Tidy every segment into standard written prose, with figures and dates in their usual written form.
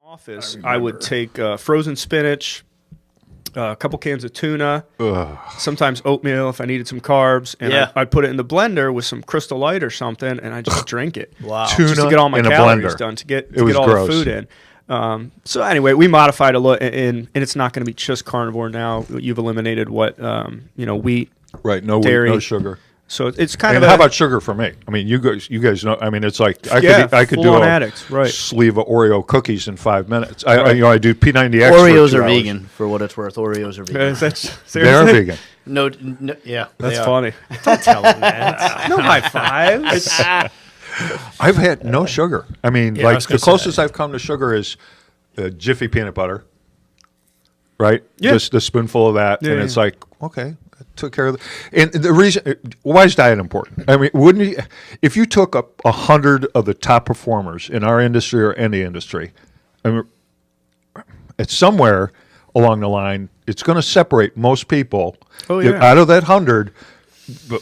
Office, I would take frozen spinach, a couple cans of tuna, sometimes oatmeal if I needed some carbs, and I'd put it in the blender with some Crystal Light or something, and I just drink it. Wow. Just to get all my calories done, to get all the food in. So anyway, we modified a lot, and it's not going to be just carnivore now. You've eliminated what, wheat, right? No dairy, wheat, no sugar. So it's kind and of. How about sugar for me? I mean, you guys know. I mean, it's like I could do a sleeve of Oreo cookies in 5 minutes. I do P90X. Oreos are vegan, for what it's worth. Oreos are vegan. They are vegan. No, yeah, that's funny. Don't tell them that. No high fives. I've had no sugar. I mean, like the closest I've come to sugar is Jiffy peanut butter. Right? Yeah. Just a spoonful of that, and it's like, okay. Took care of it. And the reason, why is diet important? I mean, wouldn't you, if you took 100 of the top performers in our industry or any industry, I mean, it's somewhere along the line, it's going to separate most people out of that 100,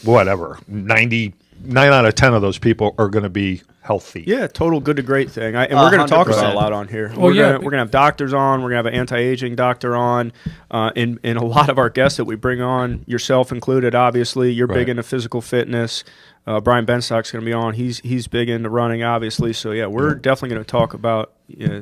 whatever, 99 out of 10 of those people are going to be healthy. Yeah, total good to great thing. And we're going to talk about a lot on here. We're going to have doctors on. We're going to have an anti-aging doctor on. And a lot of our guests that we bring on, yourself included, obviously. You're big into physical fitness. Brian Benstock's going to be on. He's big into running, obviously. So, yeah, we're definitely going to talk about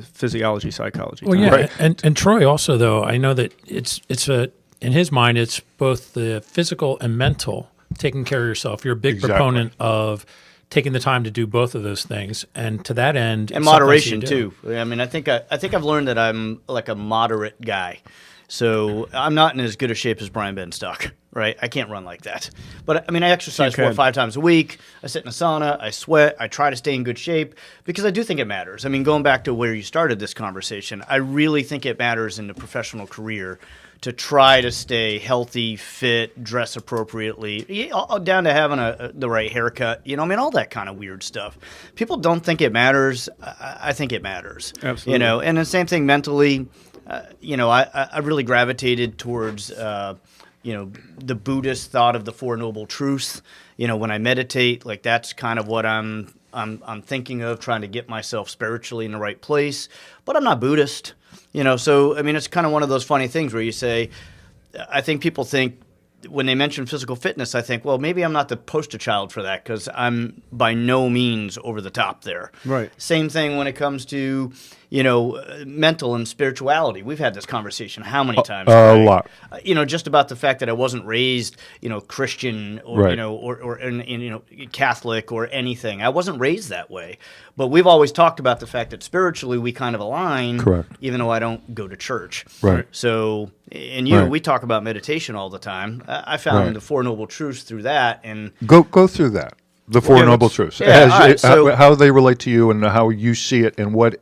physiology, psychology. Well, yeah, and Troy also, though, I know that it's in his mind, it's both the physical and mental, taking care of yourself. You're a big proponent of taking the time to do both of those things, and to that end, and moderation too. I mean, I think I've learned that I'm like a moderate guy, so I'm not in as good a shape as Brian Benstock. Right, I can't run like that. But I mean, I exercise 4 or 5 times a week. I sit in a sauna. I sweat. I try to stay in good shape because I do think it matters. I mean, going back to where you started this conversation, I really think it matters in the professional career to try to stay healthy, fit, dress appropriately, down to having the right haircut, I mean, all that kind of weird stuff. People don't think it matters. I think it matters. Absolutely. And the same thing mentally, I really gravitated towards, the Buddhist thought of the Four Noble Truths. When I meditate, like that's kind of what I'm thinking of, trying to get myself spiritually in the right place. But I'm not Buddhist. So, I mean, it's kind of one of those funny things where you say, I think people think when they mention physical fitness, I think, well, maybe I'm not the poster child for that because I'm by no means over the top there. Right. Same thing when it comes to, mental and spirituality. We've had this conversation how many times? A lot. Just about the fact that I wasn't raised, Christian or, or Catholic or anything. I wasn't raised that way. But we've always talked about the fact that spiritually we kind of align, even though I don't go to church. Right. So, and we talk about meditation all the time. I found the Four Noble Truths through that. And go through that. The Four Noble Truths. How they relate to you and how you see it and what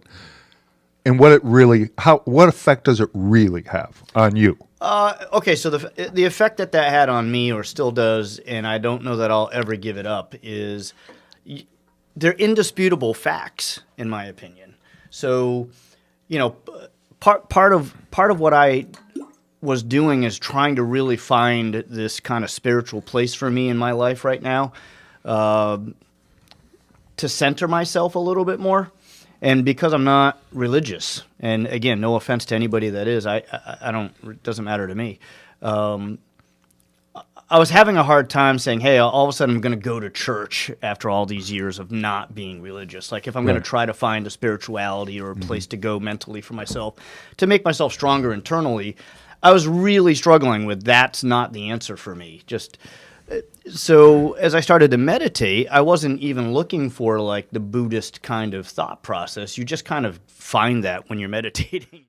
effect does it really have on you? Okay, so the effect that had on me, or still does, and I don't know that I'll ever give it up, is they're indisputable facts, in my opinion. So, part of what I was doing is trying to really find this kind of spiritual place for me in my life right now, to center myself a little bit more. And because I'm not religious, and again, no offense to anybody that is, I don't. It doesn't matter to me. I was having a hard time saying, "Hey, all of a sudden I'm going to go to church after all these years of not being religious." Like if I'm going to try to find a spirituality or a place to go mentally for myself to make myself stronger internally, I was really struggling with. That's not the answer for me. So as I started to meditate, I wasn't even looking for like the Buddhist kind of thought process. You just kind of find that when you're meditating.